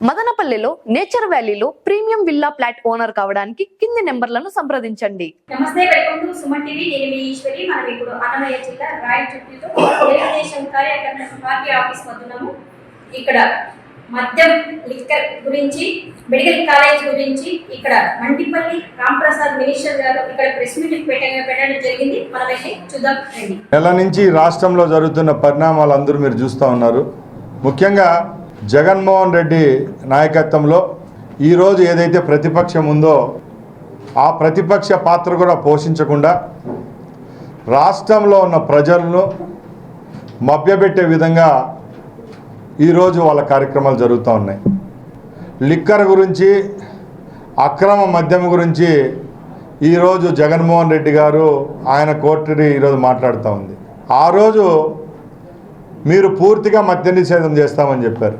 మదనపల్లిలో నేచర్ వ్యాలీలో premium villa flat owner కావడానికి కింది నెంబర్లను సంప్రదించండి. నమస్తే, వెల్కమ్ టు సుమన్ టీవీ. నేను మీ ఈశ్వరి. మనం ఇప్పుడు అన్నమయ్య జిల్లా రాయచోటిలో తెలుగుదేశం కార్యకర్త పార్టీ ఆఫీస్ వద్దున్నాము. ఇక్కడ మద్యం లిక్కర్ గురించి, మెడికల్ కాలేజ్ గురించి ఇక్కడ మంటిపల్లి రాంప్రసాద్ మినిస్టర్ గారు ఇక్కడ ప్రెస్ మీట్ పెట్టడం జరిగింది. మనం వెళ్ళి చూద్దాం రండి. నెల నుంచి రాష్ట్రంలో జరుగుతున్న పరిణామాలు అందరూ మీరు చూస్తూ ఉన్నారు. ముఖ్యంగా జగన్మోహన్ రెడ్డి నాయకత్వంలో ఈరోజు ఏదైతే ప్రతిపక్షం ఉందో ఆ ప్రతిపక్ష పాత్ర కూడా పోషించకుండా రాష్ట్రంలో ఉన్న ప్రజలను మభ్యపెట్టే విధంగా ఈరోజు వాళ్ళ కార్యక్రమాలు జరుగుతూ ఉన్నాయి. లిక్కర్ గురించి, అక్రమ మద్యం గురించి ఈరోజు జగన్మోహన్ రెడ్డి గారు ఆయన కోర్టుని ఈరోజు మాట్లాడుతూ ఉంది. ఆ రోజు మీరు పూర్తిగా మద్య నిషేధం చేస్తామని చెప్పారు.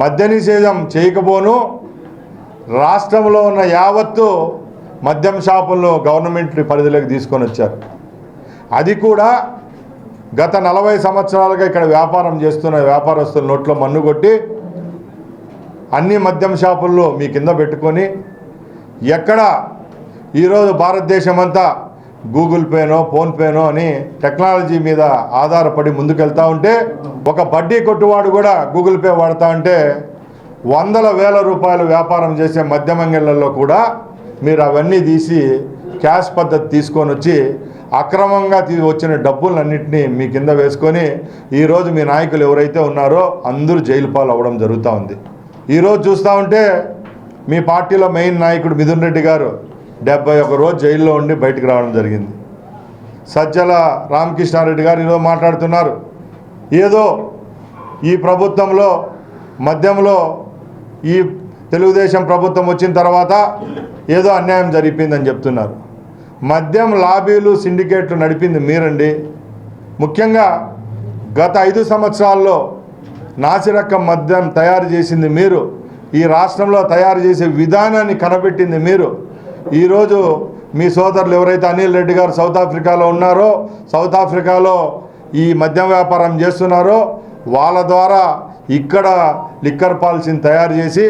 మద్య నిషేధం చేయకపోను రాష్ట్రంలో ఉన్న యావత్తు మద్యం షాపులను గవర్నమెంట్ పరిధిలోకి తీసుకొని వచ్చారు. అది కూడా గత 40 సంవత్సరాలుగా ఇక్కడ వ్యాపారం చేస్తున్న వ్యాపారస్తుల నోట్లో మన్ను కొట్టి అన్ని మద్యం షాపుల్లో మీ కింద పెట్టుకొని ఎక్కడ ఈరోజు భారతదేశం అంతా గూగుల్ పేనో ఫోన్పేనో అని టెక్నాలజీ మీద ఆధారపడి ముందుకెళ్తూ ఉంటే ఒక బడ్డీ కొట్టువాడు కూడా గూగుల్ పే వాడుతూ ఉంటే వందల వేల రూపాయలు వ్యాపారం చేసే మద్యమంగళ్ళల్లో కూడా మీరు అవన్నీ తీసి క్యాష్ పద్ధతి తీసుకొని వచ్చి అక్రమంగా వచ్చిన డబ్బులన్నింటినీ మీ కింద వేసుకొని ఈరోజు మీ నాయకులు ఎవరైతే ఉన్నారో అందరూ జైలు పాలు అవ్వడం జరుగుతూ ఉంది. ఈరోజు చూస్తూ ఉంటే మీ పార్టీలో మెయిన్ నాయకుడు మిథున్ రెడ్డి గారు 71 రోజు జైల్లో ఉండి బయటకు రావడం జరిగింది. సజ్జల రామకృష్ణారెడ్డి గారు ఈరోజు మాట్లాడుతున్నారు, ఏదో ఈ ప్రభుత్వంలో మద్యంలో ఈ తెలుగుదేశం ప్రభుత్వం వచ్చిన తర్వాత ఏదో అన్యాయం జరిపిందని చెప్తున్నారు. మద్యం లాబీలు సిండికేట్లు నడిపింది మీరండి. ముఖ్యంగా గత 5 సంవత్సరాల్లో నాసిరకం మద్యం తయారు చేసింది మీరు. ఈ రాష్ట్రంలో తయారు చేసే విధానాన్ని కనబెట్టింది మీరు. ఈరోజు మీ సోదరులు ఎవరైతే అనిల్ రెడ్డి గారు సౌత్ ఆఫ్రికాలో ఉన్నారో, సౌత్ ఆఫ్రికాలో ఈ మద్యం వ్యాపారం చేస్తున్నారో వాళ్ళ ద్వారా ఇక్కడ లిక్కర్ పాలసీని తయారు చేసి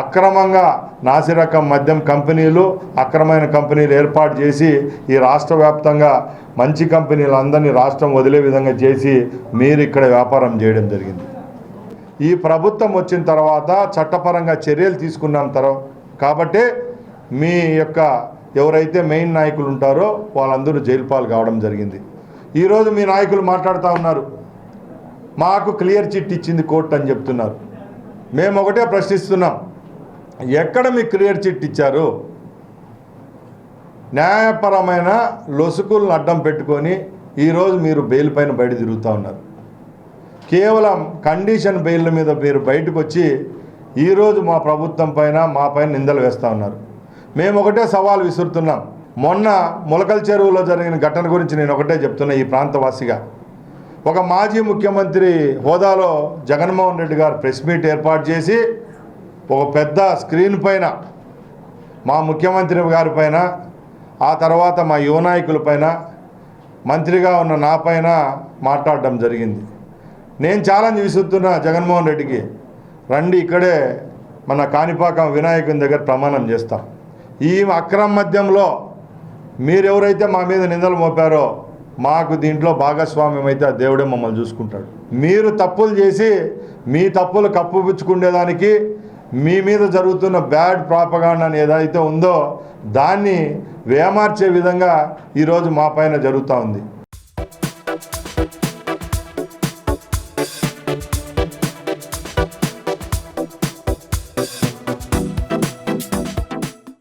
అక్రమంగా నాసిరకం మద్యం కంపెనీలు, అక్రమైన కంపెనీలు ఏర్పాటు చేసి ఈ రాష్ట్ర వ్యాప్తంగా మంచి కంపెనీలు అందరినీ రాష్ట్రం వదిలే విధంగా చేసి మీరు ఇక్కడ వ్యాపారం చేయడం జరిగింది. ఈ ప్రభుత్వం వచ్చిన తర్వాత చట్టపరంగా చర్యలు తీసుకున్నాం కాబట్టి మీ యొక్క ఎవరైతే మెయిన్ నాయకులు ఉంటారో వాళ్ళందరూ జైలు పాలు కావడం జరిగింది. ఈరోజు మీ నాయకులు మాట్లాడుతూ ఉన్నారు, మాకు క్లియర్ చిట్ ఇచ్చింది కోర్టు అని చెప్తున్నారు. మేము ఒకటే ప్రశ్నిస్తున్నాం, ఎక్కడ మీకు క్లియర్ చిట్ ఇచ్చారు? న్యాయపరమైన లొసుకులను అడ్డం పెట్టుకొని ఈరోజు మీరు బెయిల్ పైన బయట తిరుగుతూ ఉన్నారు. కేవలం కండిషన్ బెయిల్ మీద మీరు బయటకు వచ్చి ఈరోజు మా ప్రభుత్వం పైన మా పైన నిందలు వేస్తూ ఉన్నారు. మేము ఒకటే సవాల్ విసురుతున్నాం. మొన్న మొలకల చెరువులో జరిగిన ఘటన గురించి నేను ఒకటే చెప్తున్నా. ఈ ప్రాంతవాసిగా ఒక మాజీ ముఖ్యమంత్రి హోదాలో జగన్మోహన్ రెడ్డి గారు ప్రెస్ మీట్ ఏర్పాటు చేసి ఒక పెద్ద స్క్రీన్ పైన మా ముఖ్యమంత్రి గారి పైన, ఆ తర్వాత మా యువ నాయకుల పైన, మంత్రిగా ఉన్న నా పైన మాట్లాడడం జరిగింది. నేను ఛాలెంజ్ విసురుతున్నా జగన్మోహన్ రెడ్డికి, రండి ఇక్కడే మన కాణిపాకం వినాయకుని దగ్గర ప్రమాణం చేస్తాం. ఈ అక్రమ మద్యంలో మీరెవరైతే మా మీద నిందలు మోపారో మాకు దీంట్లో భాగస్వామ్యం అయితే ఆ దేవుడే మమ్మల్ని చూసుకుంటాడు. మీరు తప్పులు చేసి మీ తప్పులు కప్పుపుచ్చుకునేదానికి మీ మీద జరుగుతున్న బ్యాడ్ ప్రాపగాండా అని ఏదైతే ఉందో దాన్ని వేమార్చే విధంగా ఈరోజు మా పైన జరుగుతూ ఉంది.